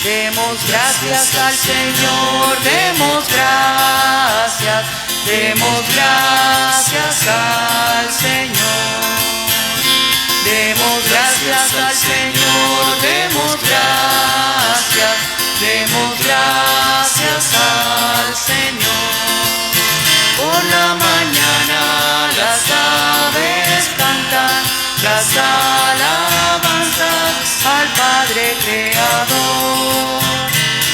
Demos gracias al Señor, demos gracias al Señor. Demos gracias al Señor, demos gracias al Señor. Por la mañana las aves cantan las alabanzas al Padre Creador,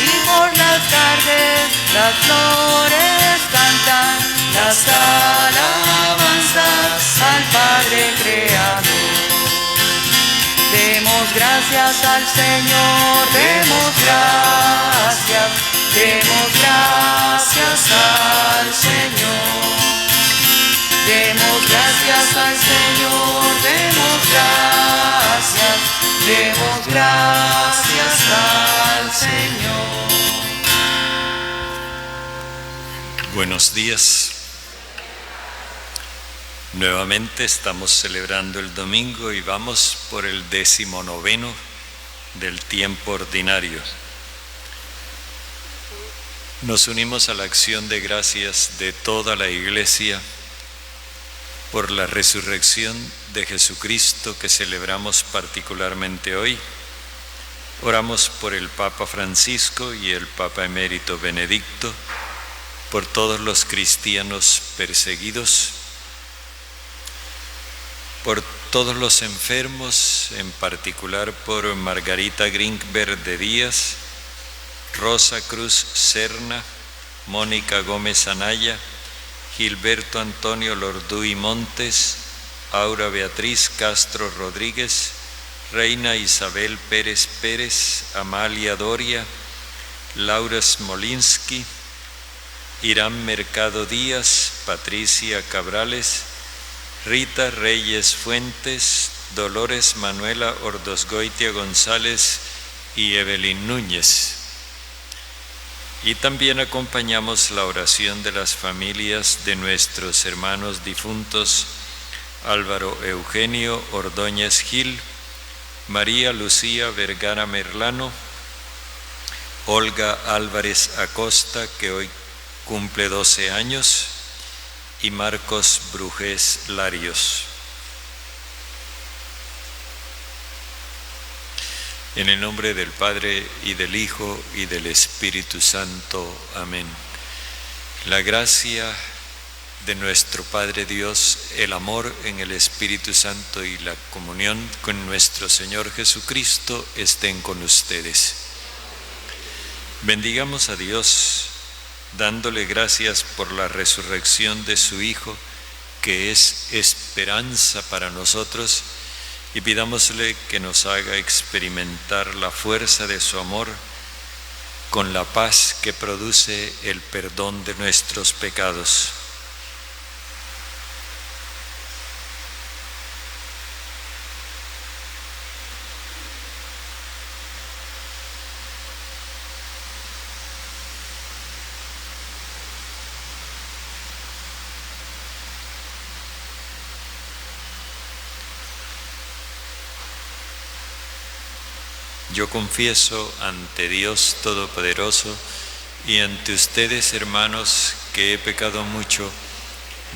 y por las tardes las flores cantan las alabanzas al Padre Creador. Demos gracias al Señor, demos gracias al Señor. Demos gracias al Señor, demos gracias al Señor. Buenos días. Nuevamente estamos celebrando el domingo y vamos por el 19º del tiempo ordinario. Nos unimos a la acción de gracias de toda la Iglesia por la resurrección de Jesucristo que celebramos particularmente hoy. Oramos por el Papa Francisco y el Papa Emérito Benedicto, por todos los cristianos perseguidos, por todos los enfermos, en particular por Margarita Grinkberg de Díaz, Rosa Cruz Serna, Mónica Gómez Anaya, Gilberto Antonio Lorduy Montes, Aura Beatriz Castro Rodríguez, Reina Isabel Pérez Pérez, Amalia Doria, Laura Smolinsky, Irán Mercado Díaz, Patricia Cabrales, Rita Reyes Fuentes, Dolores Manuela Ordosgoitia González y Evelyn Núñez. Y también acompañamos la oración de las familias de nuestros hermanos difuntos Álvaro Eugenio Ordóñez Gil, María Lucía Vergara Merlano, Olga Álvarez Acosta, que hoy cumple 12 años, y Marcos Brujés Larios. En el nombre del Padre, y del Hijo, y del Espíritu Santo. Amén. La gracia de nuestro Padre Dios, el amor en el Espíritu Santo y la comunión con nuestro Señor Jesucristo estén con ustedes. Bendigamos a Dios, dándole gracias por la resurrección de su Hijo, que es esperanza para nosotros, y pidámosle que nos haga experimentar la fuerza de su amor con la paz que produce el perdón de nuestros pecados. Yo confieso ante Dios Todopoderoso y ante ustedes, hermanos, que he pecado mucho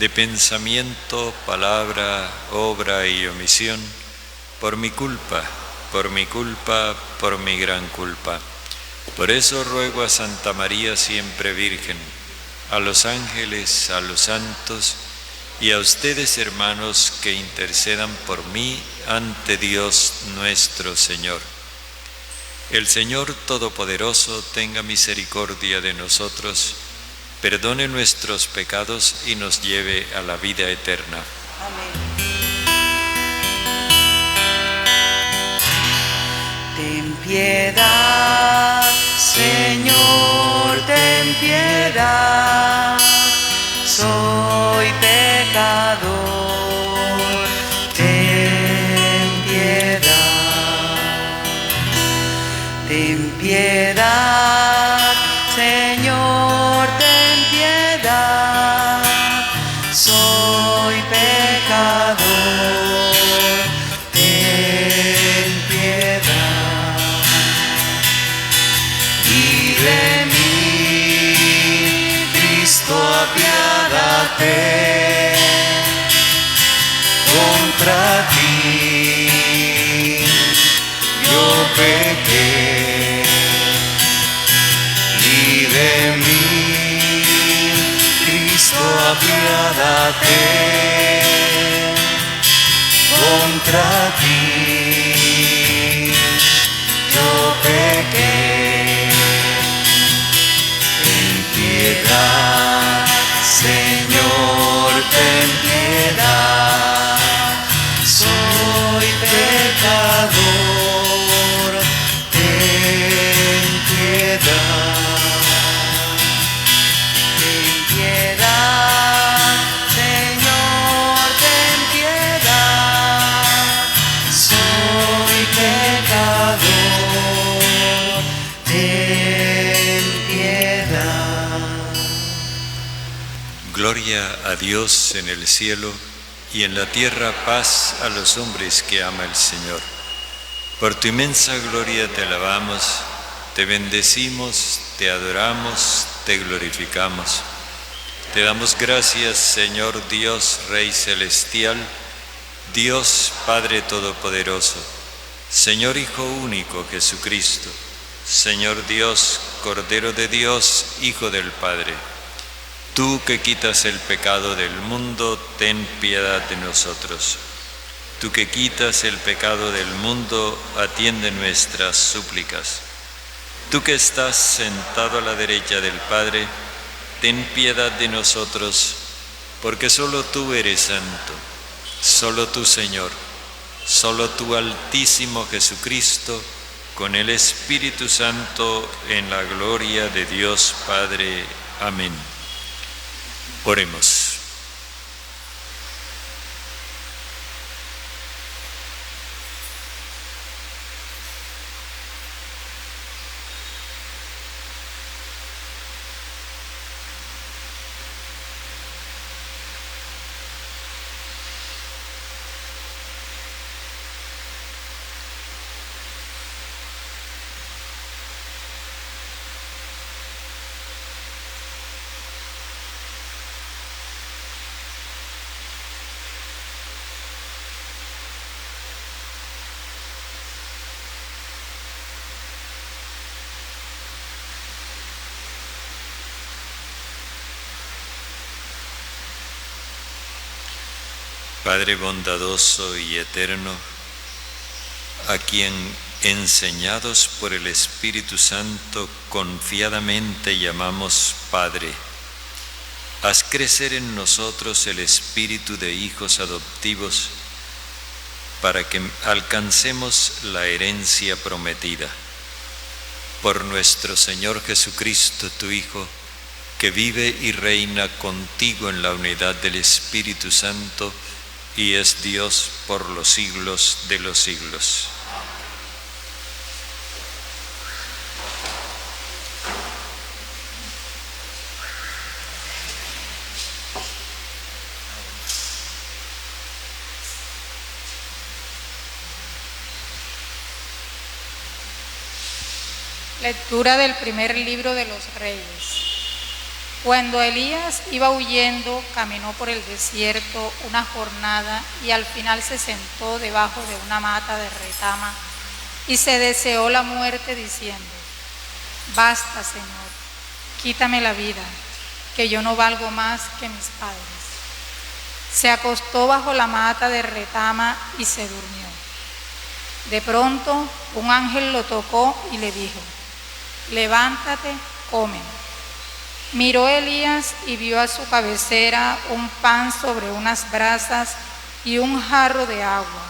de pensamiento, palabra, obra y omisión, por mi culpa, por mi gran culpa. Por eso ruego a Santa María siempre Virgen, a los ángeles, a los santos y a ustedes, hermanos, que intercedan por mí ante Dios nuestro Señor. El Señor Todopoderoso tenga misericordia de nosotros, perdone nuestros pecados y nos lleve a la vida eterna. Amén. Ten piedad, Señor, ten piedad. Soy pecador, ten piedad. Ten piedad, Señor, ten piedad. Soy pecador, ten piedad. contra ti yo pequé, y de mí, Cristo, apiádate. Contra ti yo pequé, ten piedad, Señor, ten piedad, soy pecador, ten piedad, Señor, ten piedad, soy pecador, ten piedad. Gloria a Dios en el cielo y en la tierra paz a los hombres que ama el Señor. Por tu inmensa gloria te alabamos, te bendecimos, te adoramos, te glorificamos. Te damos gracias, Señor Dios, Rey celestial, Dios Padre Todopoderoso, Señor Hijo único Jesucristo, Señor Dios, Cordero de Dios, Hijo del Padre. Tú que quitas el pecado del mundo, ten piedad de nosotros. Tú que quitas el pecado del mundo, atiende nuestras súplicas. Tú que estás sentado a la derecha del Padre, ten piedad de nosotros, porque solo tú eres santo, solo tú, Señor, solo tú, Altísimo Jesucristo, con el Espíritu Santo, en la gloria de Dios Padre. Amén. Oremos. Padre bondadoso y eterno, a quien, enseñados por el Espíritu Santo, confiadamente llamamos Padre, haz crecer en nosotros el espíritu de hijos adoptivos para que alcancemos la herencia prometida. Por nuestro Señor Jesucristo, tu Hijo, que vive y reina contigo en la unidad del Espíritu Santo, y es Dios por los siglos de los siglos. Lectura del primer libro de los Reyes. Cuando Elías iba huyendo, caminó por el desierto una jornada y al final se sentó debajo de una mata de retama y se deseó la muerte diciendo: Basta, Señor, quítame la vida, que yo no valgo más que mis padres. Se acostó bajo la mata de retama y se durmió. De pronto, un ángel lo tocó y le dijo: Levántate, come. Miró Elías y vio a su cabecera un pan sobre unas brasas y un jarro de agua.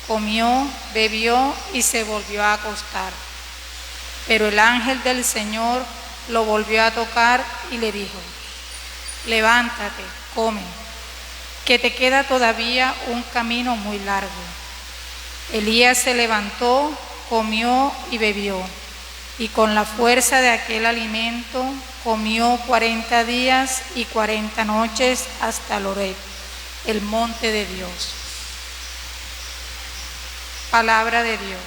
Comió, bebió y se volvió a acostar. Pero el ángel del Señor lo volvió a tocar y le dijo: Levántate, come, que te queda todavía un camino muy largo. Elías se levantó, comió y bebió, y con la fuerza de aquel alimento comió 40 días y 40 noches hasta Horeb, el monte de Dios. Palabra de Dios.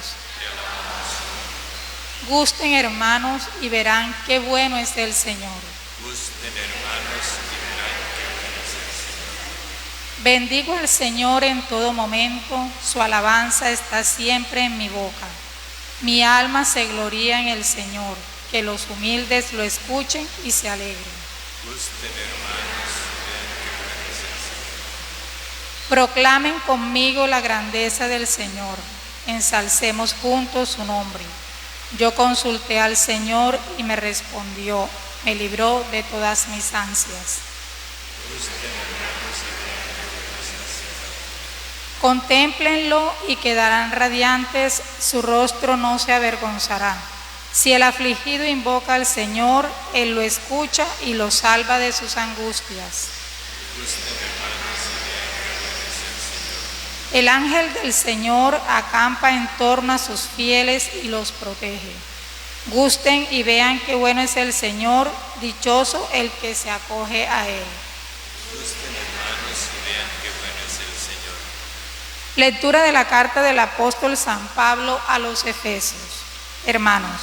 Gusten, hermanos, y verán qué bueno es el Señor. Gusten, hermanos, y verán qué bueno es el Señor. Bendigo al Señor en todo momento, su alabanza está siempre en mi boca. Mi alma se gloría en el Señor, que los humildes lo escuchen y se alegren. Gusten, hermanos, vean qué bueno es el Señor. Proclamen conmigo la grandeza del Señor, ensalcemos juntos su nombre. Yo consulté al Señor y me respondió, me libró de todas mis ansias. Gusten, hermanos, y vean qué bueno es el Señor. Contémplenlo y quedarán radiantes, su rostro no se avergonzará. Si el afligido invoca al Señor, Él lo escucha y lo salva de sus angustias. Gusten, hermanos, y vean qué bueno es el Señor. El ángel del Señor acampa en torno a sus fieles y los protege. Gusten y vean qué bueno es el Señor, dichoso el que se acoge a Él. Gusten, hermanos, y vean qué bueno es el Señor. Lectura de la carta del apóstol San Pablo a los Efesios. Hermanos,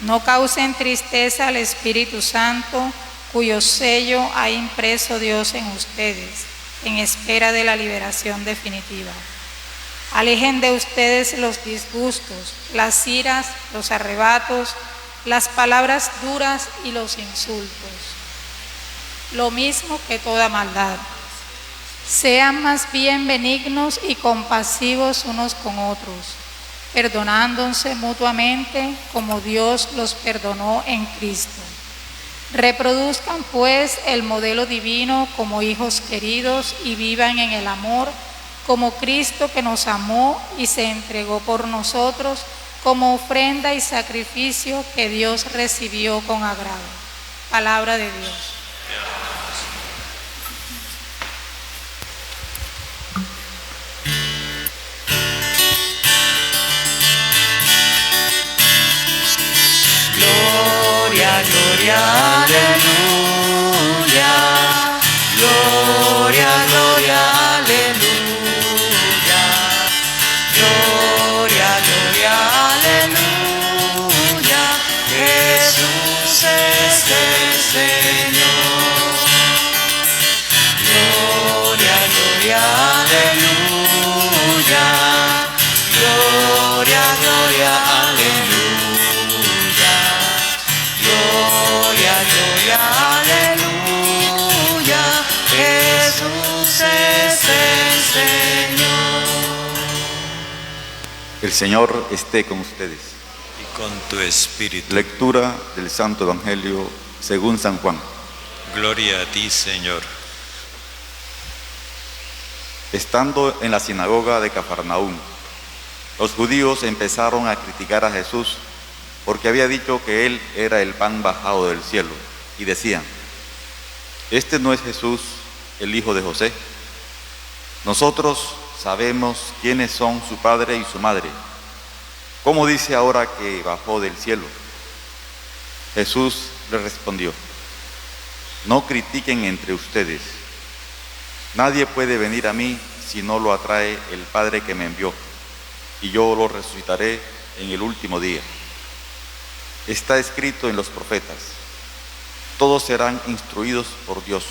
no causen tristeza al Espíritu Santo, cuyo sello ha impreso Dios en ustedes, en espera de la liberación definitiva. Alejen de ustedes los disgustos, las iras, los arrebatos, las palabras duras y los insultos, lo mismo que toda maldad. Sean más bien benignos y compasivos unos con otros, perdonándose mutuamente como Dios los perdonó en Cristo. Reproduzcan pues el modelo divino como hijos queridos y vivan en el amor como Cristo, que nos amó y se entregó por nosotros como ofrenda y sacrificio que Dios recibió con agrado. Palabra de Dios. Gloria, gloria, aleluya. Gloria, gloria, aleluya. Gloria, gloria, aleluya. Jesús es el Señor. Gloria, gloria, aleluya. Gloria, gloria, aleluya. Gloria, gloria, aleluya. Jesús es el Señor. El Señor esté con ustedes. Y con tu espíritu. Lectura del Santo Evangelio según San Juan. Gloria a ti, Señor. Estando en la sinagoga de Cafarnaúm, los judíos empezaron a criticar a Jesús porque había dicho que Él era el pan bajado del cielo, y decían: ¿este no es Jesús, el hijo de José? Nosotros sabemos quiénes son su padre y su madre. ¿Cómo dice ahora que bajó del cielo? Jesús le respondió: no critiquen entre ustedes. Nadie puede venir a mí si no lo atrae el Padre que me envió, y yo lo resucitaré en el último día. Está escrito en los profetas: todos serán instruidos por Dios.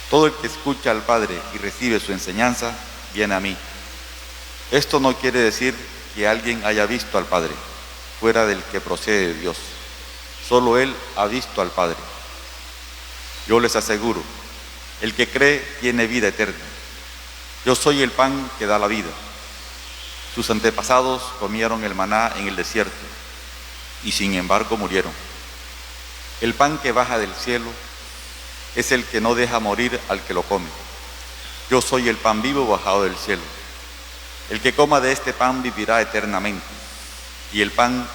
Todo el que escucha al Padre y recibe su enseñanza, viene a mí. Esto no quiere decir que alguien haya visto al Padre, fuera del que procede de Dios. Solo Él ha visto al Padre. Yo les aseguro, el que cree tiene vida eterna. Yo soy el pan que da la vida. Sus antepasados comieron el maná en el desierto, y sin embargo murieron. El pan que baja del cielo es el que no deja morir al que lo come. Yo soy el pan vivo bajado del cielo. El que coma de este pan vivirá eternamente, y el pan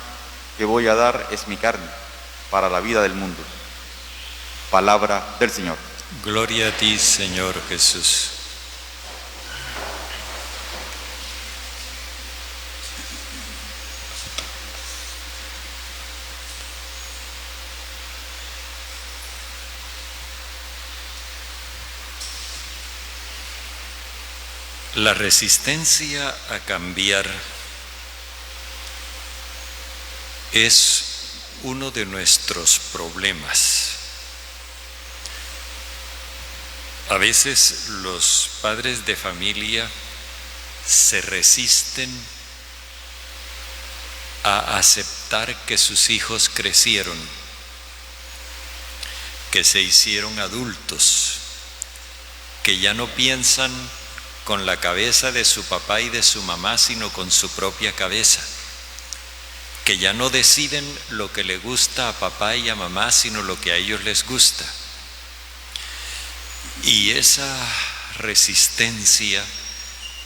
que voy a dar es mi carne, para la vida del mundo. Palabra del Señor. Gloria a ti, Señor Jesús. La resistencia a cambiar es uno de nuestros problemas. A veces los padres de familia se resisten a aceptar que sus hijos crecieron, que se hicieron adultos, que ya no piensan con la cabeza de su papá y de su mamá, sino con su propia cabeza, que ya no deciden lo que le gusta a papá y a mamá, sino lo que a ellos les gusta. Y esa resistencia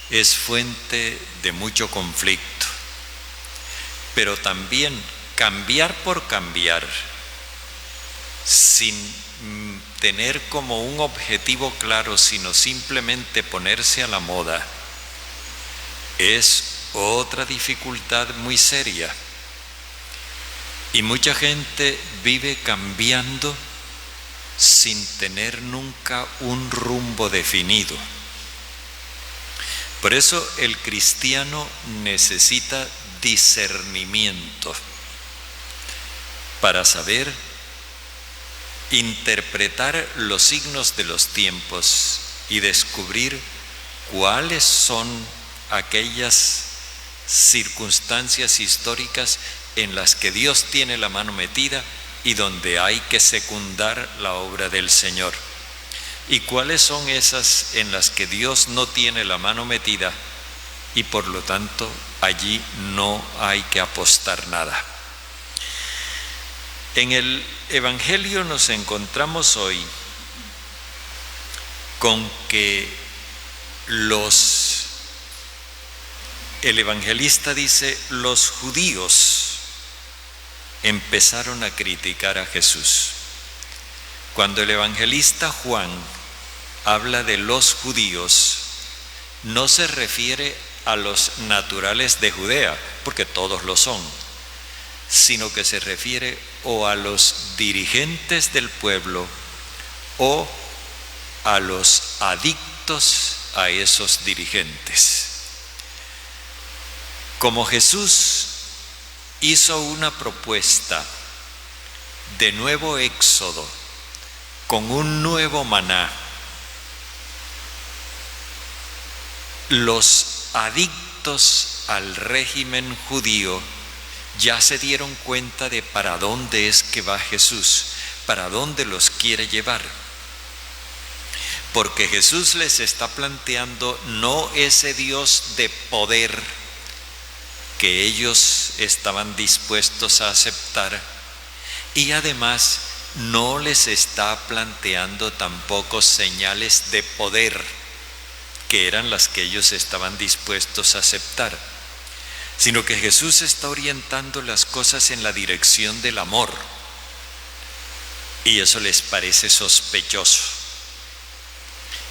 es fuente de mucho conflicto. Pero también cambiar por cambiar, sin tener como un objetivo claro, sino simplemente ponerse a la moda, es otra dificultad muy seria. Y mucha gente vive cambiando sin tener nunca un rumbo definido. Por eso el cristiano necesita discernimiento para saber interpretar los signos de los tiempos y descubrir cuáles son aquellas circunstancias históricas en las que Dios tiene la mano metida y donde hay que secundar la obra del Señor, y cuáles son esas en las que Dios no tiene la mano metida y por lo tanto allí no hay que apostar nada. En el Evangelio nos encontramos hoy con que el evangelista dice, los judíos empezaron a criticar a Jesús. Cuando el evangelista Juan habla de los judíos, no se refiere a los naturales de Judea, porque todos lo son, sino que se refiere o a los dirigentes del pueblo o a los adictos a esos dirigentes. Como Jesús hizo una propuesta de nuevo éxodo con un nuevo maná, los adictos al régimen judío ya se dieron cuenta de para dónde es que va Jesús, para dónde los quiere llevar. Porque Jesús les está planteando no ese Dios de poder que ellos estaban dispuestos a aceptar, y además no les está planteando tampoco señales de poder que eran las que ellos estaban dispuestos a aceptar, sino que Jesús está orientando las cosas en la dirección del amor, y eso les parece sospechoso.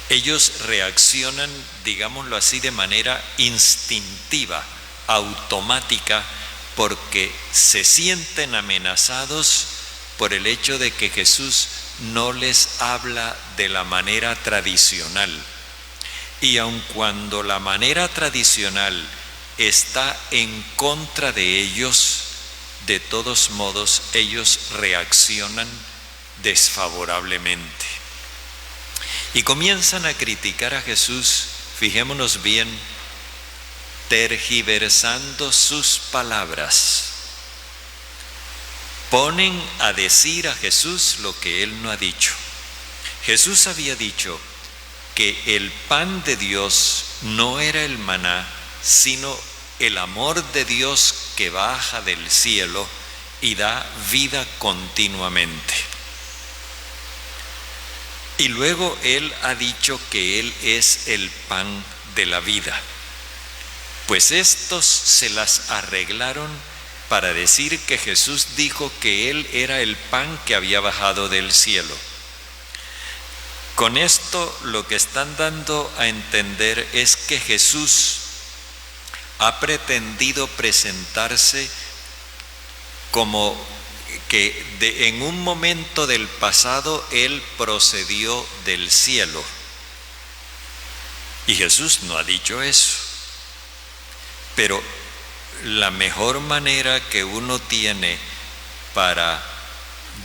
Ellos reaccionan, digámoslo así, de manera instintiva, automática, porque se sienten amenazados por el hecho de que Jesús no les habla de la manera tradicional. Y aun cuando la manera tradicional está en contra de ellos, de todos modos ellos reaccionan desfavorablemente. Y comienzan a criticar a Jesús, fijémonos bien, tergiversando sus palabras. Ponen a decir a Jesús lo que él no ha dicho. Jesús había dicho que el pan de Dios no era el maná, sino el amor de Dios que baja del cielo y da vida continuamente. Y luego él ha dicho que él es el pan de la vida. Pues estos se las arreglaron para decir que Jesús dijo que él era el pan que había bajado del cielo. Con esto lo que están dando a entender es que Jesús ha pretendido presentarse como que en un momento del pasado él procedió del cielo. Y Jesús no ha dicho eso. Pero la mejor manera que uno tiene para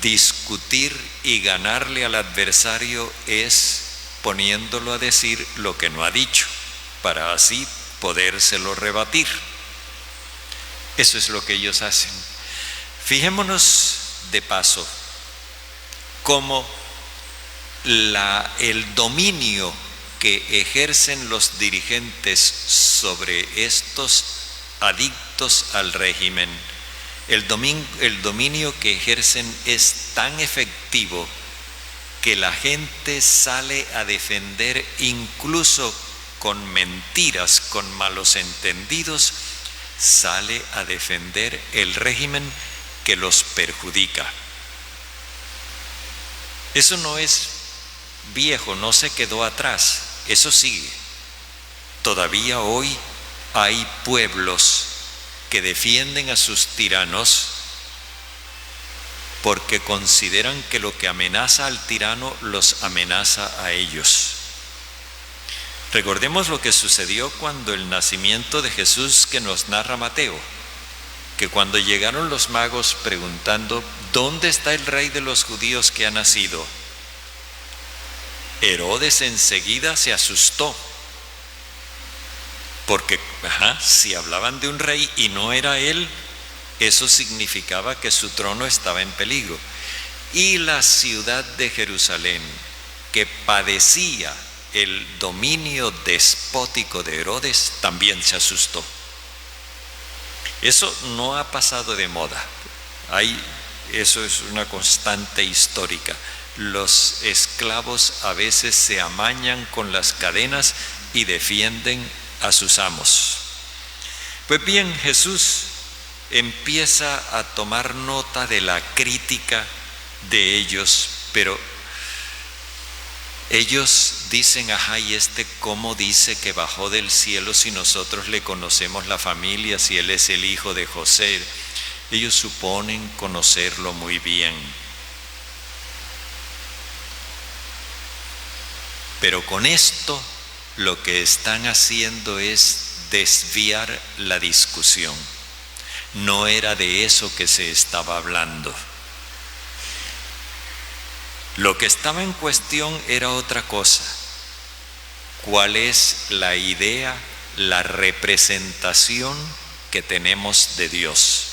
discutir y ganarle al adversario es poniéndolo a decir lo que no ha dicho, para así podérselo rebatir. Eso es lo que ellos hacen. Fijémonos de paso cómo el dominio que ejercen los dirigentes sobre estos adictos al régimen, el dominio que ejercen es tan efectivo que la gente sale a defender, incluso con mentiras, con malos entendidos, sale a defender el régimen que los perjudica. Eso no es viejo, no se quedó atrás, eso sigue. Todavía hoy hay pueblos que defienden a sus tiranos porque consideran que lo que amenaza al tirano los amenaza a ellos. Recordemos lo que sucedió cuando el nacimiento de Jesús que nos narra Mateo, que cuando llegaron los magos preguntando: ¿dónde está el rey de los judíos que ha nacido? Herodes enseguida se asustó, porque si hablaban de un rey y no era él, eso significaba que su trono estaba en peligro. Y la ciudad de Jerusalén, que padecía el dominio despótico de Herodes, también se asustó. Eso no ha pasado de moda. Eso es una constante histórica. Los esclavos a veces se amañan con las cadenas y defienden a sus amos. Pues bien, Jesús empieza a tomar nota de la crítica de ellos, pero ellos dicen: ¿y este cómo dice que bajó del cielo si nosotros le conocemos la familia, si él es el hijo de José? Ellos suponen conocerlo muy bien. Pero con esto lo que están haciendo es desviar la discusión. No era de eso que se estaba hablando. Lo que estaba en cuestión era otra cosa. ¿Cuál es la idea, la representación que tenemos de Dios?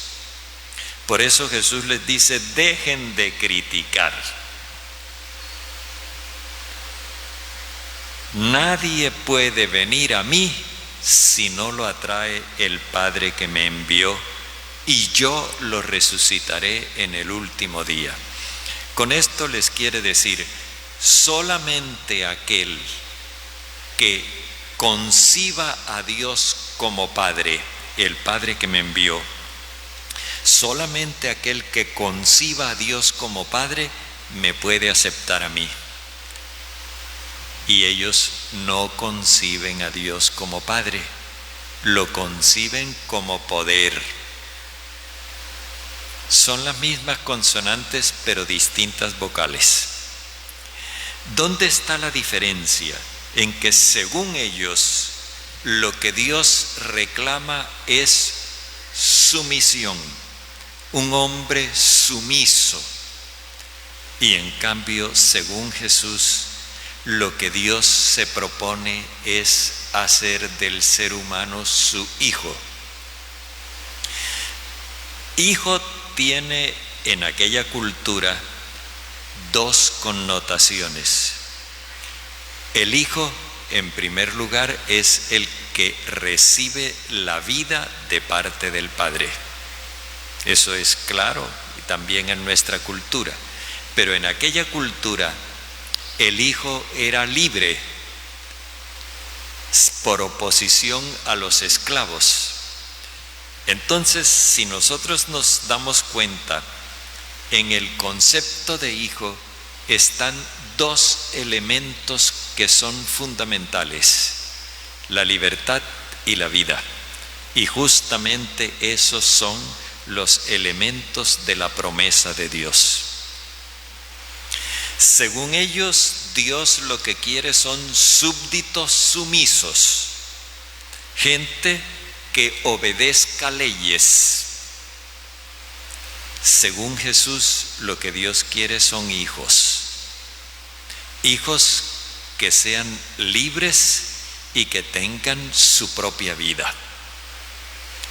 Por eso Jesús les dice: dejen de criticar. Nadie puede venir a mí si no lo atrae el Padre que me envió, y yo lo resucitaré en el último día. Con esto les quiere decir: solamente aquel que conciba a Dios como Padre, el Padre que me envió, solamente aquel que conciba a Dios como Padre me puede aceptar a mí. Y ellos no conciben a Dios como Padre, lo conciben como poder. Son las mismas consonantes pero distintas vocales. ¿Dónde está la diferencia? En que según ellos lo que Dios reclama es sumisión, un hombre sumiso, y en cambio según Jesús lo que Dios se propone es hacer del ser humano su hijo. Hijo tiene en aquella cultura dos connotaciones. El hijo, en primer lugar, es el que recibe la vida de parte del Padre. Eso es claro y también en nuestra cultura. Pero en aquella cultura el hijo era libre por oposición a los esclavos. Entonces, si nosotros nos damos cuenta, en el concepto de hijo están dos elementos que son fundamentales: la libertad y la vida. Y justamente esos son los elementos de la promesa de Dios. Según ellos, Dios lo que quiere son súbditos sumisos, gente que obedezca leyes. Según Jesús, lo que Dios quiere son hijos que sean libres y que tengan su propia vida.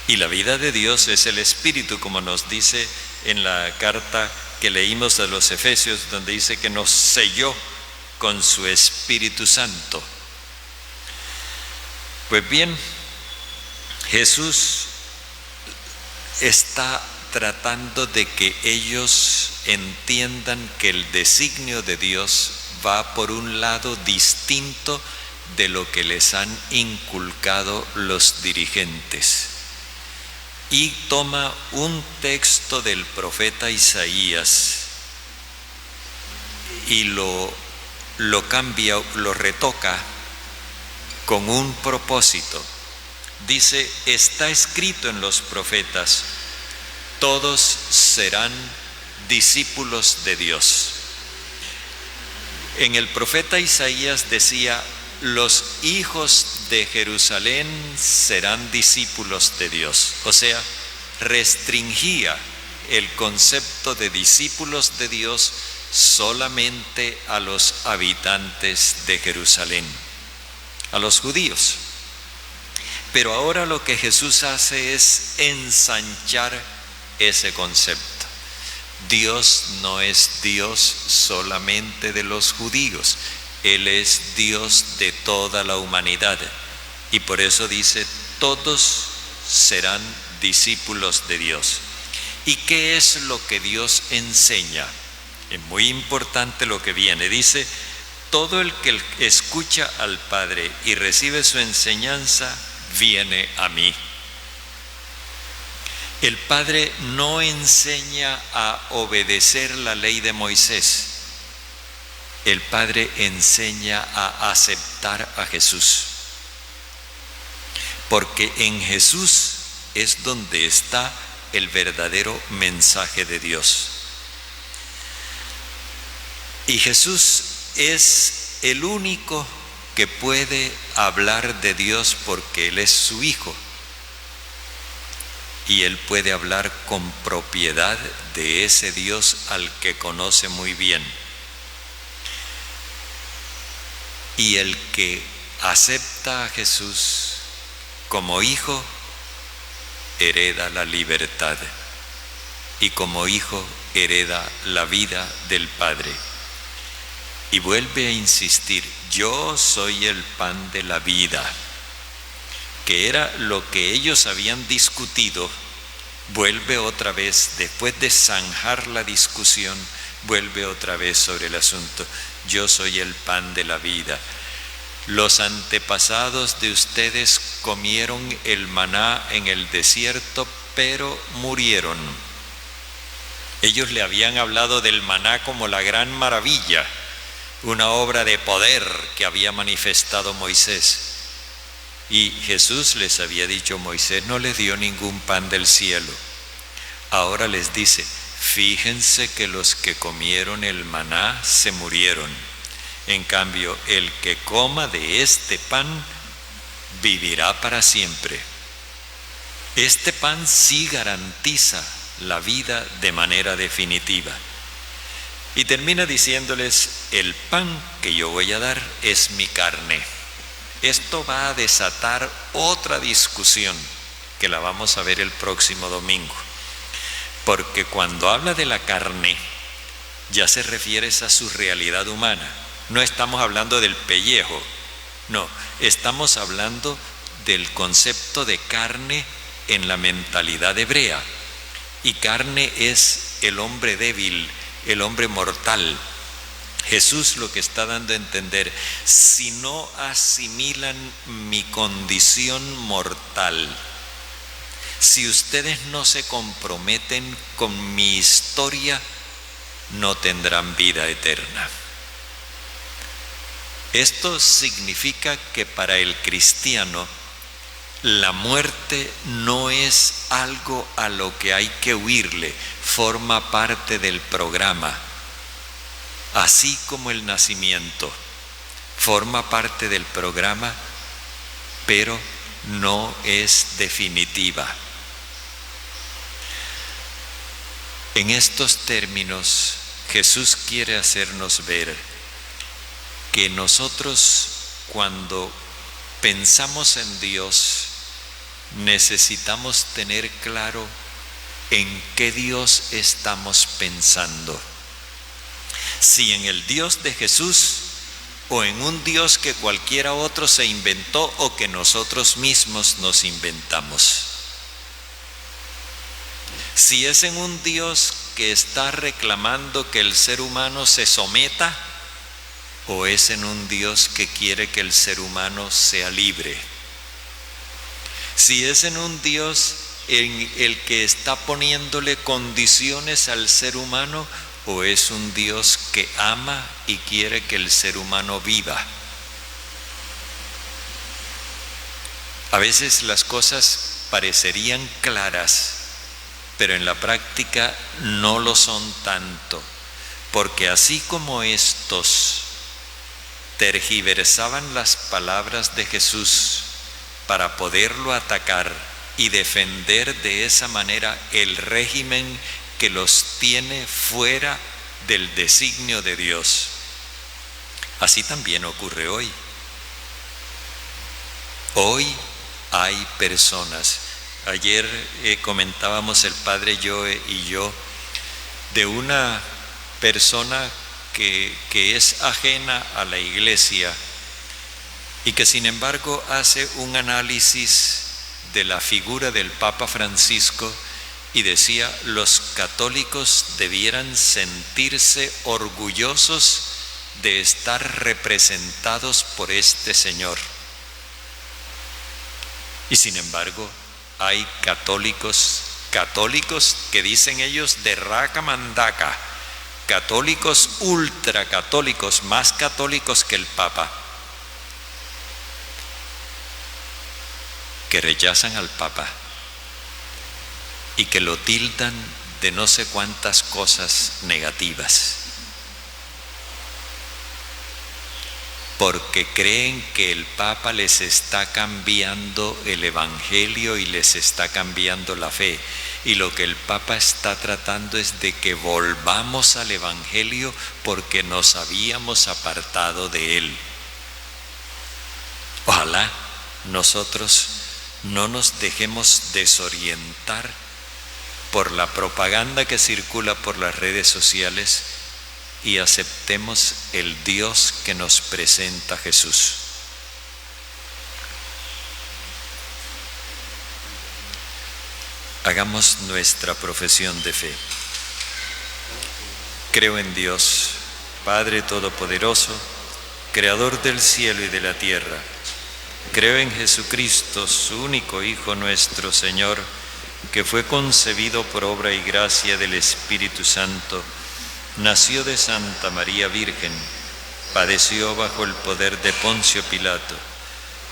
Y la vida de Dios es el Espíritu, como nos dice en la carta que leímos a los Efesios, donde dice que nos selló con su Espíritu Santo. Pues bien, Jesús está tratando de que ellos entiendan que el designio de Dios va por un lado distinto de lo que les han inculcado los dirigentes. Y toma un texto del profeta Isaías y lo cambia, lo retoca con un propósito. Dice, está escrito en los profetas, todos serán discípulos de Dios. En el profeta Isaías decía, los hijos de Jerusalén serán discípulos de Dios. O sea, restringía el concepto de discípulos de Dios solamente a los habitantes de Jerusalén, a los judíos. Pero ahora lo que Jesús hace es ensanchar ese concepto. Dios no es Dios solamente de los judíos, Él es Dios de toda la humanidad. Y por eso dice, todos serán discípulos de Dios. ¿Y qué es lo que Dios enseña? Es muy importante lo que viene. Dice, todo el que escucha al Padre y recibe su enseñanza, viene a mí. El Padre no enseña a obedecer la ley de Moisés. El Padre enseña a aceptar a Jesús. Porque en Jesús es donde está el verdadero mensaje de Dios. Y Jesús es el único que puede hablar de Dios porque Él es su Hijo. Y Él puede hablar con propiedad de ese Dios al que conoce muy bien. Y el que acepta a Jesús como hijo, hereda la libertad. Y como hijo, hereda la vida del Padre. Y vuelve a insistir, yo soy el pan de la vida, que era lo que ellos habían discutido. Vuelve otra vez, después de zanjar la discusión, vuelve otra vez sobre el asunto. Yo soy el pan de la vida. Los antepasados de ustedes comieron el maná en el desierto, pero murieron. Ellos le habían hablado del maná como la gran maravilla, una obra de poder que había manifestado Moisés. Y Jesús les había dicho, Moisés no les dio ningún pan del cielo. Ahora les dice, fíjense que los que comieron el maná se murieron. En cambio, el que coma de este pan vivirá para siempre. Este pan sí garantiza la vida de manera definitiva. Y termina diciéndoles, el pan que yo voy a dar es mi carne. Esto va a desatar otra discusión que la vamos a ver el próximo domingo. Porque cuando habla de la carne, ya se refiere a su realidad humana. No estamos hablando del pellejo, no, estamos hablando del concepto de carne en la mentalidad hebrea. Y carne es el hombre débil, el hombre mortal. Jesús lo que está dando a entender, si no asimilan mi condición mortal, si ustedes no se comprometen con mi historia, no tendrán vida eterna. Esto significa que para el cristiano la muerte no es algo a lo que hay que huirle, forma parte del programa. Así como el nacimiento forma parte del programa, pero no es definitiva. En estos términos, Jesús quiere hacernos ver que nosotros cuando pensamos en Dios necesitamos tener claro en qué Dios estamos pensando. Si en el Dios de Jesús o en un Dios que cualquiera otro se inventó o que nosotros mismos nos inventamos. Si es en un Dios que está reclamando que el ser humano se someta, o es en un Dios que quiere que el ser humano sea libre. Si es en un Dios en el que está poniéndole condiciones al ser humano, o es un Dios que ama y quiere que el ser humano viva. A veces las cosas parecerían claras, pero en la práctica no lo son tanto, porque así como estos tergiversaban las palabras de Jesús para poderlo atacar y defender de esa manera el régimen que los tiene fuera del designio de Dios, así también ocurre hoy. Hoy hay personas. Ayer comentábamos el padre Joe y yo de una persona que es ajena a la iglesia y que sin embargo hace un análisis de la figura del Papa Francisco y decía: los católicos debieran sentirse orgullosos de estar representados por este señor. Y sin embargo hay católicos que dicen ellos de raca mandaca, católicos ultracatólicos, más católicos que el Papa, que rechazan al Papa y que lo tildan de no sé cuántas cosas negativas, porque creen que el Papa les está cambiando el Evangelio y les está cambiando la fe. Y lo que el Papa está tratando es de que volvamos al Evangelio porque nos habíamos apartado de él. Ojalá nosotros no nos dejemos desorientar por la propaganda que circula por las redes sociales y aceptemos el Dios que nos presenta Jesús. Hagamos nuestra profesión de fe. Creo en Dios, Padre Todopoderoso, Creador del cielo y de la tierra. Creo en Jesucristo, su único Hijo nuestro Señor, que fue concebido por obra y gracia del Espíritu Santo, nació de Santa María Virgen, padeció bajo el poder de Poncio Pilato,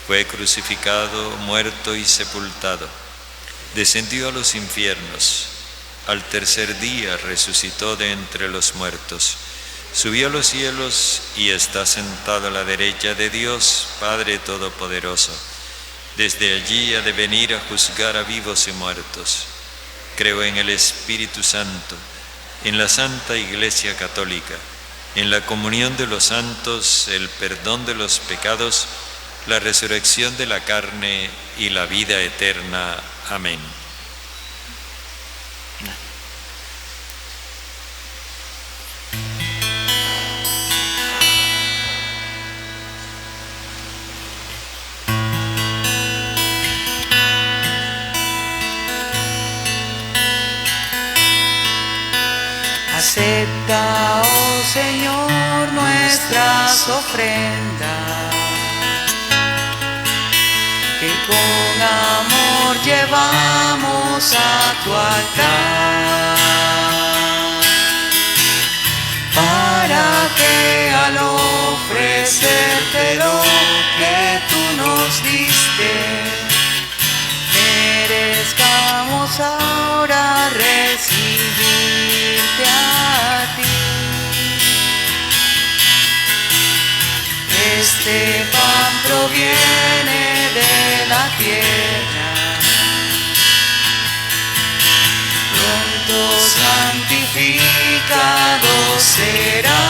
fue crucificado, muerto y sepultado, descendió a los infiernos, al tercer día resucitó de entre los muertos, subió a los cielos y está sentado a la derecha de Dios, Padre Todopoderoso. Desde allí ha de venir a juzgar a vivos y muertos. Creo en el Espíritu Santo, en la Santa Iglesia Católica, en la comunión de los santos, el perdón de los pecados, la resurrección de la carne y la vida eterna. Amén. Acepta, oh Señor, nuestras ofrendas, que con amor llevamos a tu altar, para que al ofrecerte lo que tú nos diste, merezcamos ahora recibirte a ti. Este pan proviene de la tierra, pronto santificado será.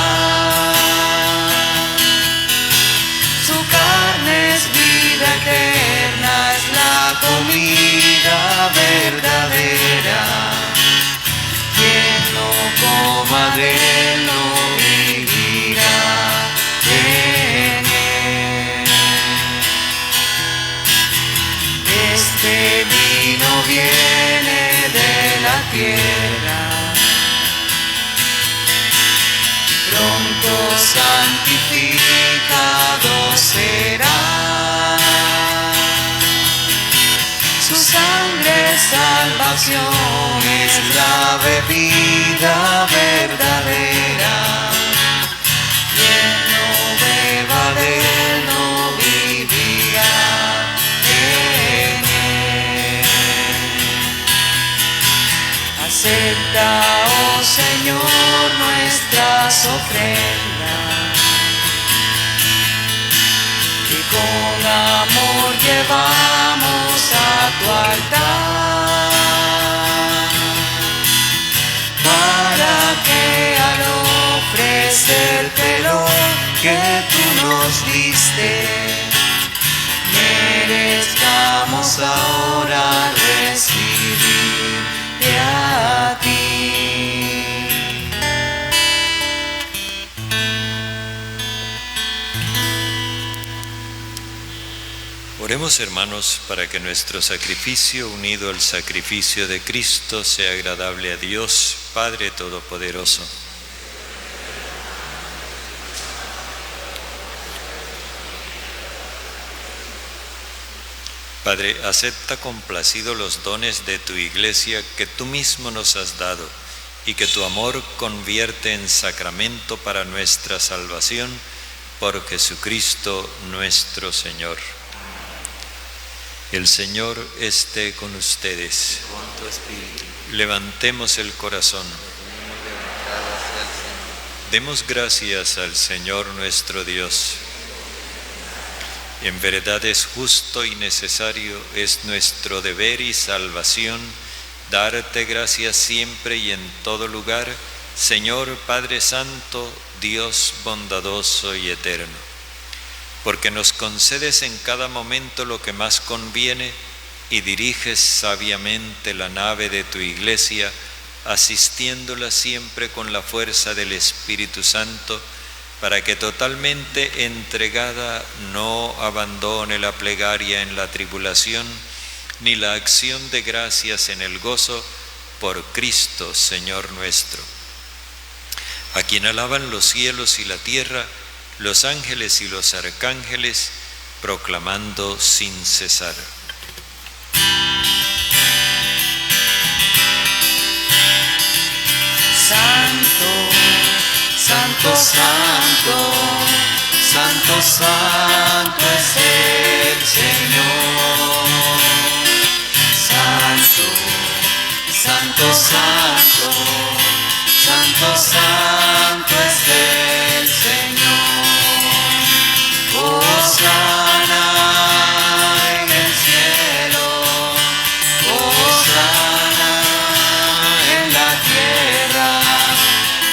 Ese vino viene de la tierra, pronto santificado será. Su sangre es salvación, es la bebida verdadera. Quien no beba de él no vivirá en él. Acepta, oh Señor, nuestras ofrendas, y con amor llevamos a tu altar, para que al ofrecértelo que tú nos diste, merezcamos ahora recibirte a ti. Oremos, hermanos, para que nuestro sacrificio unido al sacrificio de Cristo sea agradable a Dios, Padre Todopoderoso. Padre, acepta complacido los dones de tu Iglesia que tú mismo nos has dado y que tu amor convierte en sacramento para nuestra salvación por Jesucristo nuestro Señor. El Señor esté con ustedes. Con tu espíritu. Levantemos el corazón. Demos gracias al Señor nuestro Dios. En verdad es justo y necesario, es nuestro deber y salvación, darte gracias siempre y en todo lugar, Señor Padre Santo, Dios bondadoso y eterno. Porque nos concedes en cada momento lo que más conviene y diriges sabiamente la nave de tu Iglesia, asistiéndola siempre con la fuerza del Espíritu Santo, para que totalmente entregada no abandone la plegaria en la tribulación, ni la acción de gracias en el gozo, por Cristo Señor nuestro. A quien alaban los cielos y la tierra, los ángeles y los arcángeles, proclamando sin cesar. Santo, santo, santo, santo, santo es el Señor. Santo, santo, santo, santo, santo es el Señor. Hosana en el cielo, hosana en la tierra,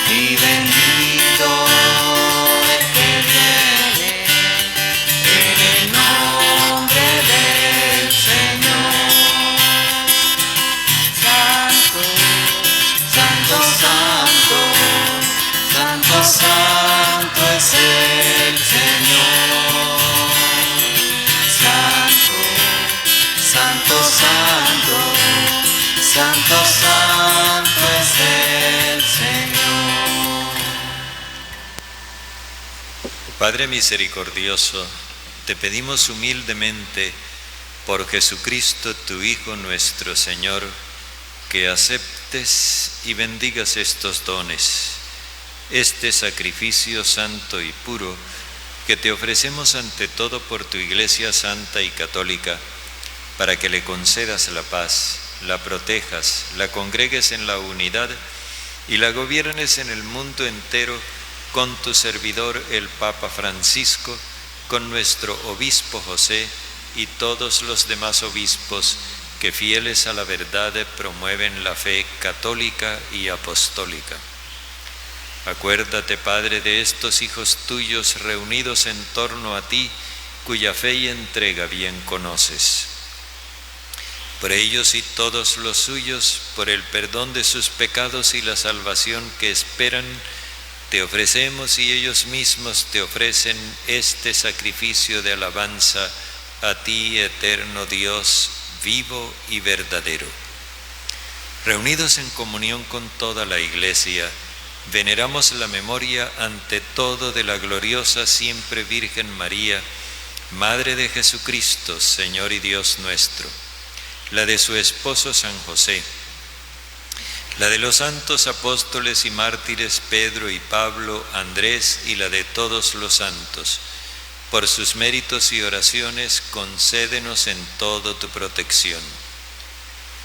y bendito el que viene en el nombre del Señor. Santo, santo, santo, santo, santo es el Señor. Santo, santo, santo, santo, santo es el Señor. Padre misericordioso, te pedimos humildemente, por Jesucristo tu Hijo nuestro Señor, que aceptes y bendigas estos dones, este sacrificio santo y puro que te ofrecemos ante todo por tu Iglesia santa y católica, para que le concedas la paz, la protejas, la congregues en la unidad y la gobiernes en el mundo entero con tu servidor el Papa Francisco, con nuestro obispo José y todos los demás obispos que fieles a la verdad promueven la fe católica y apostólica. Acuérdate, Padre, de estos hijos tuyos reunidos en torno a ti, cuya fe y entrega bien conoces. Por ellos y todos los suyos, por el perdón de sus pecados y la salvación que esperan, te ofrecemos y ellos mismos te ofrecen este sacrificio de alabanza a ti, eterno Dios, vivo y verdadero. Reunidos en comunión con toda la Iglesia, veneramos la memoria ante todo de la gloriosa siempre Virgen María, Madre de Jesucristo, Señor y Dios nuestro, la de su esposo San José, la de los santos apóstoles y mártires Pedro y Pablo, Andrés, y la de todos los santos. Por sus méritos y oraciones, concédenos en todo tu protección.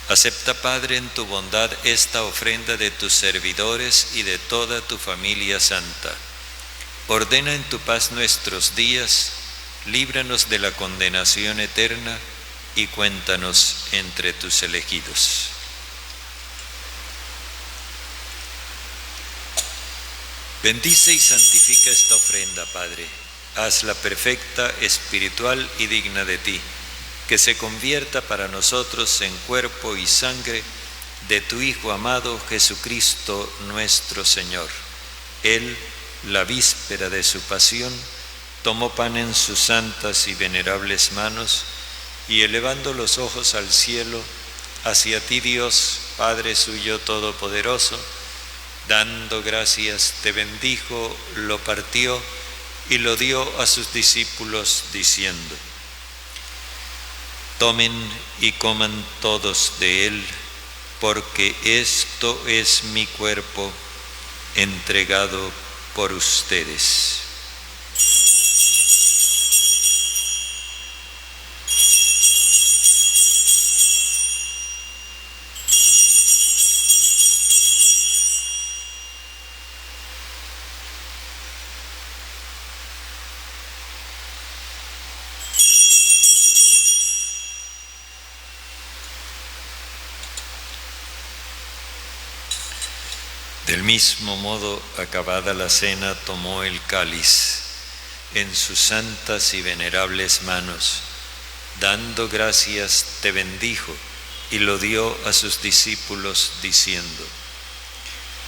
Acepta, Padre, en tu bondad esta ofrenda de tus servidores y de toda tu familia santa. Ordena en tu paz nuestros días, líbranos de la condenación eterna y cuéntanos entre tus elegidos. Bendice y santifica esta ofrenda, Padre. Hazla perfecta, espiritual y digna de ti, que se convierta para nosotros en cuerpo y sangre de tu Hijo amado Jesucristo nuestro Señor. Él, la víspera de su pasión, tomó pan en sus santas y venerables manos, y elevando los ojos al cielo, hacia ti, Dios, Padre suyo todopoderoso, dando gracias, te bendijo, lo partió y lo dio a sus discípulos, diciendo: Tomen y coman todos de él, porque esto es mi cuerpo entregado por ustedes. Del mismo modo, acabada la cena, tomó el cáliz en sus santas y venerables manos, dando gracias, te bendijo y lo dio a sus discípulos, diciendo: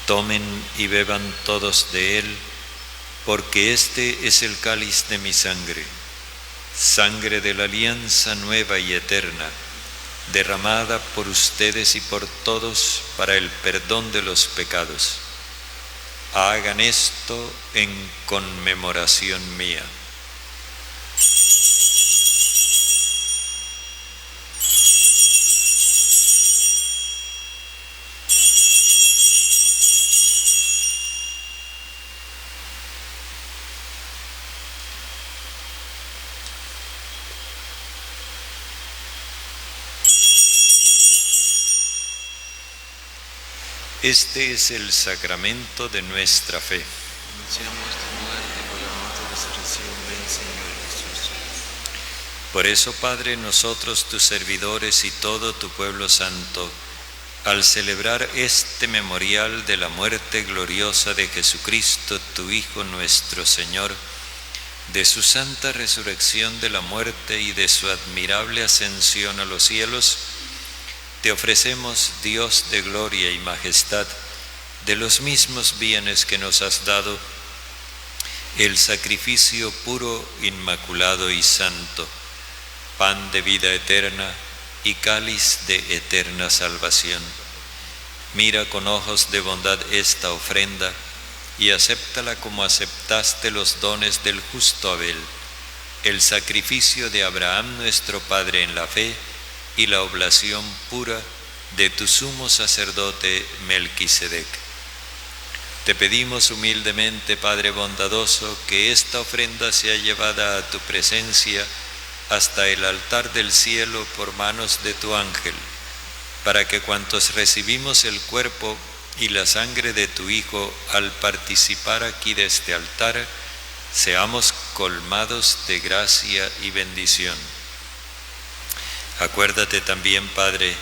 Tomen y beban todos de él, porque este es el cáliz de mi sangre, sangre de la alianza nueva y eterna, derramada por ustedes y por todos para el perdón de los pecados. Hagan esto en conmemoración mía. Este es el sacramento de nuestra fe. Anunciamos tu muerte por la muerte y resurrección, ven Señor Jesús. Por eso, Padre, nosotros, tus servidores y todo tu pueblo santo, al celebrar este memorial de la muerte gloriosa de Jesucristo, tu Hijo nuestro Señor, de su santa resurrección de la muerte y de su admirable ascensión a los cielos, te ofrecemos, Dios de gloria y majestad, de los mismos bienes que nos has dado, el sacrificio puro, inmaculado y santo, pan de vida eterna y cáliz de eterna salvación. Mira con ojos de bondad esta ofrenda y acéptala como aceptaste los dones del justo Abel, el sacrificio de Abraham nuestro Padre en la fe, y la oblación pura de tu sumo sacerdote Melquisedec. Te pedimos humildemente, Padre bondadoso, que esta ofrenda sea llevada a tu presencia hasta el altar del cielo por manos de tu ángel, para que cuantos recibimos el cuerpo y la sangre de tu Hijo al participar aquí de este altar, seamos colmados de gracia y bendición. Acuérdate también, Padre,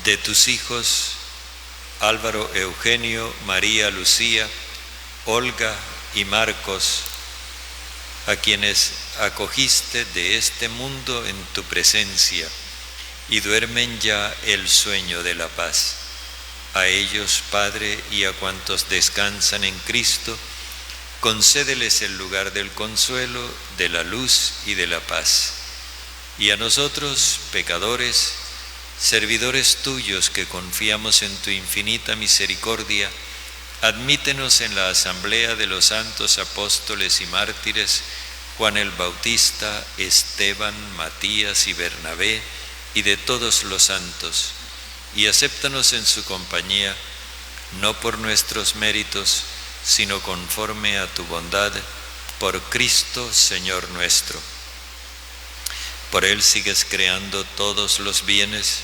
de tus hijos Álvaro Eugenio, María Lucía, Olga y Marcos, a quienes acogiste de este mundo en tu presencia y duermen ya el sueño de la paz. A ellos, Padre, y a cuantos descansan en Cristo, concédeles el lugar del consuelo, de la luz y de la paz. Y a nosotros, pecadores, servidores tuyos que confiamos en tu infinita misericordia, admítenos en la asamblea de los santos apóstoles y mártires, Juan el Bautista, Esteban, Matías y Bernabé, y de todos los santos, y acéptanos en su compañía, no por nuestros méritos, sino conforme a tu bondad, por Cristo, Señor nuestro. Por Él sigues creando todos los bienes,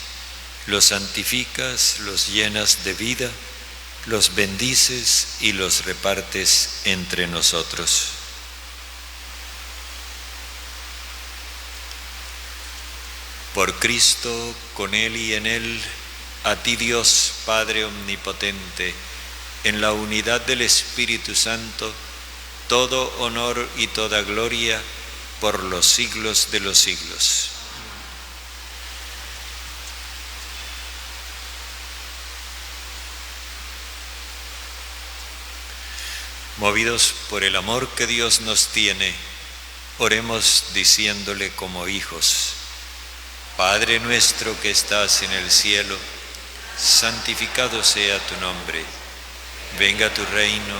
los santificas, los llenas de vida, los bendices y los repartes entre nosotros. Por Cristo, con Él y en Él, a ti Dios Padre Omnipotente, en la unidad del Espíritu Santo, todo honor y toda gloria por los siglos de los siglos. Movidos por el amor que Dios nos tiene, oremos diciéndole como hijos: Padre nuestro que estás en el cielo, santificado sea tu nombre. Venga tu reino,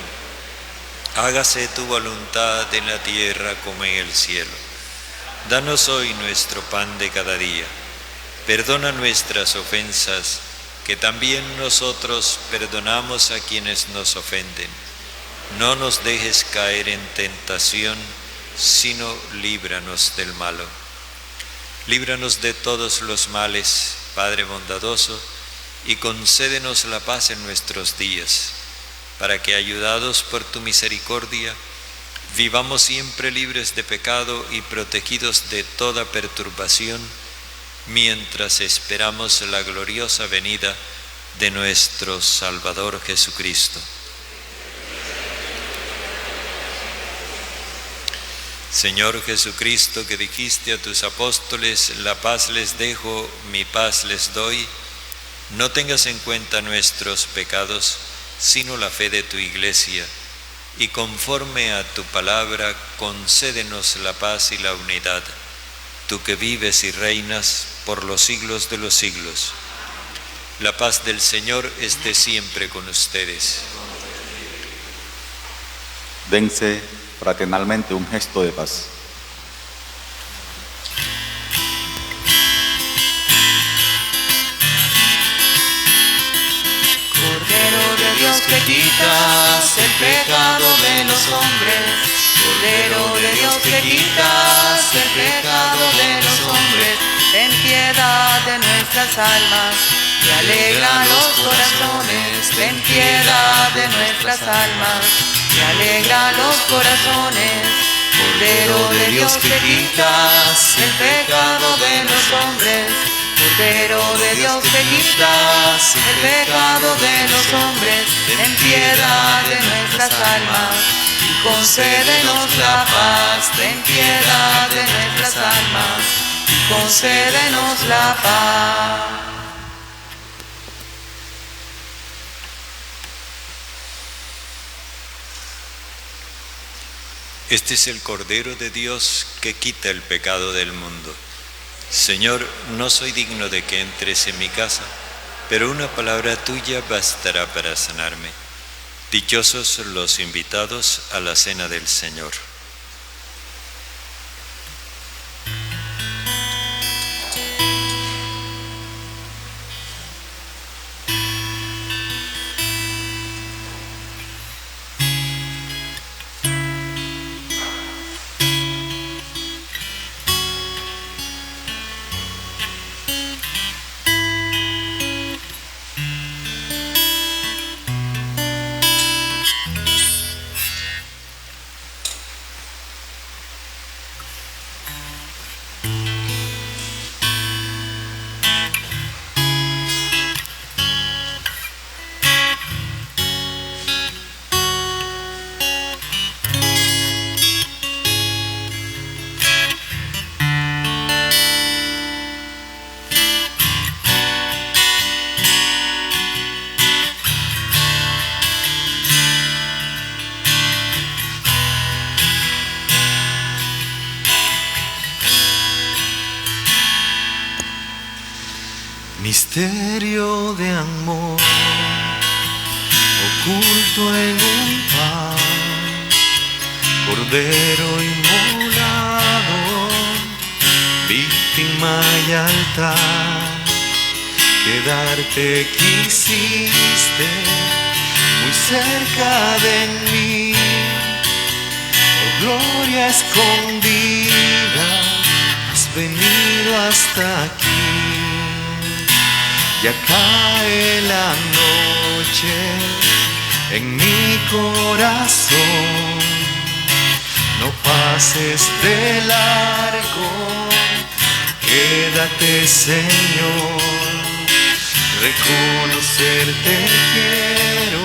hágase tu voluntad en la tierra como en el cielo. Danos hoy nuestro pan de cada día. Perdona nuestras ofensas, que también nosotros perdonamos a quienes nos ofenden. No nos dejes caer en tentación, sino líbranos del malo. Líbranos de todos los males, Padre bondadoso, y concédenos la paz en nuestros días, para que, ayudados por tu misericordia, vivamos siempre libres de pecado y protegidos de toda perturbación, mientras esperamos la gloriosa venida de nuestro Salvador Jesucristo. Señor Jesucristo, que dijiste a tus apóstoles: la paz les dejo, mi paz les doy, no tengas en cuenta nuestros pecados, sino la fe de tu Iglesia, y conforme a tu palabra, concédenos la paz y la unidad, tú que vives y reinas por los siglos de los siglos. La paz del Señor esté siempre con ustedes. Dense fraternalmente un gesto de paz. Cordero de Dios que quitas el pecado de los hombres, Cordero de Dios que quitas el pecado de los hombres, ten piedad de nuestras almas y alegra los corazones, ten piedad de nuestras almas y alegra los corazones. Cordero de Dios que quitas el pecado de los hombres, Cordero de Dios que quitas el pecado de los hombres, ten piedad de nuestras almas y concédenos la paz, ten piedad de nuestras almas y concédenos la paz. Este es el Cordero de Dios que quita el pecado del mundo. Señor, no soy digno de que entres en mi casa, pero una palabra tuya bastará para sanarme. Dichosos los invitados a la cena del Señor. Misterio de amor, oculto en un pan, cordero inmolado, víctima y altar. Quedarte quisiste muy cerca de mí, oh gloria escondida, has venido hasta aquí. Ya cae la noche en mi corazón, no pases de largo, quédate Señor, reconocerte quiero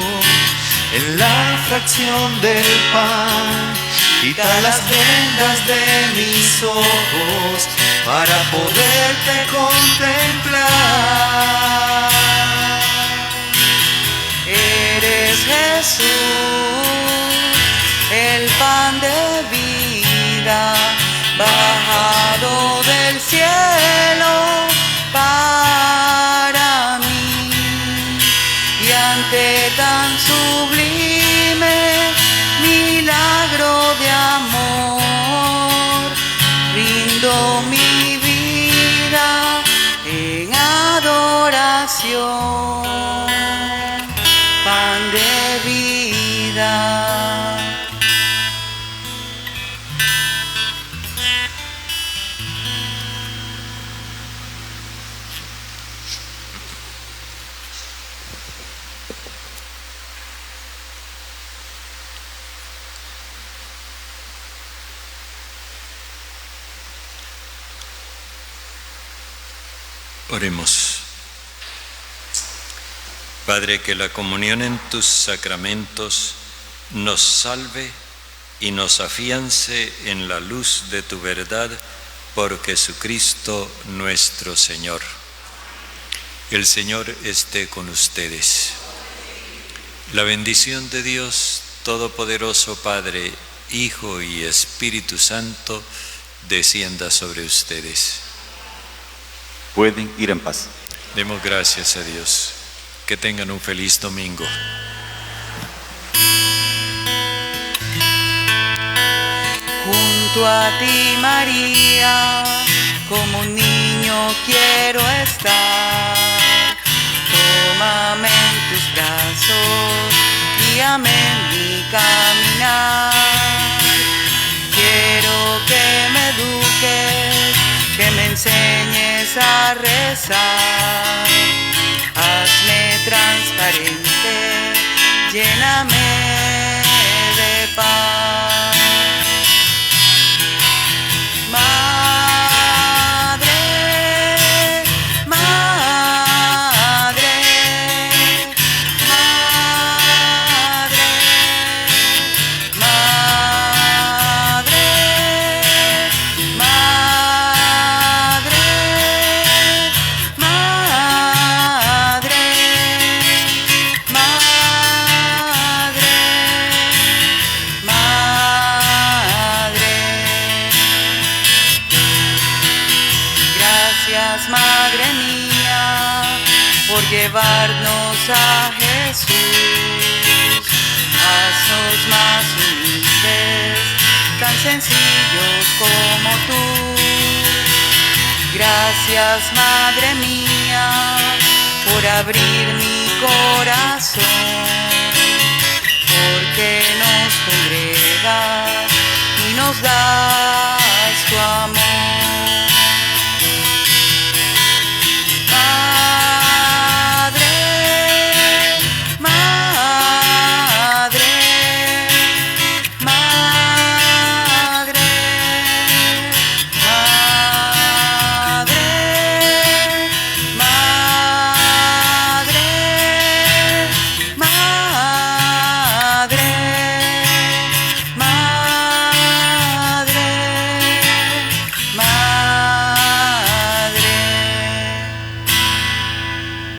en la fracción del pan, quita las vendas de mis ojos para poderte contemplar. Eres Jesús, el pan de vida, bajado del cielo para mí. Y ante tan sublime milagro de amor, rindo mi vida en adoración. Pan de vida. Oremos. Padre, que la comunión en tus sacramentos nos salve y nos afiance en la luz de tu verdad por Jesucristo nuestro Señor. El Señor esté con ustedes. La bendición de Dios Todopoderoso, Padre, Hijo y Espíritu Santo, descienda sobre ustedes. Pueden ir en paz. Demos gracias a Dios. Que tengan un feliz domingo. Junto a ti, María, como un niño quiero estar. Tómame en tus brazos, guíame en mi caminar. Quiero que me eduques, que me enseñes a rezar. Hazme transparente, lléname de paz. Madre, madre, madre, madre, madre, madre, madre. Gracias, Madre mía, por llevarnos a Jesús. Haznos más humildes, tan sencillos como tú. Gracias, Madre mía, por abrir mi corazón, porque nos congregas y nos das tu amor.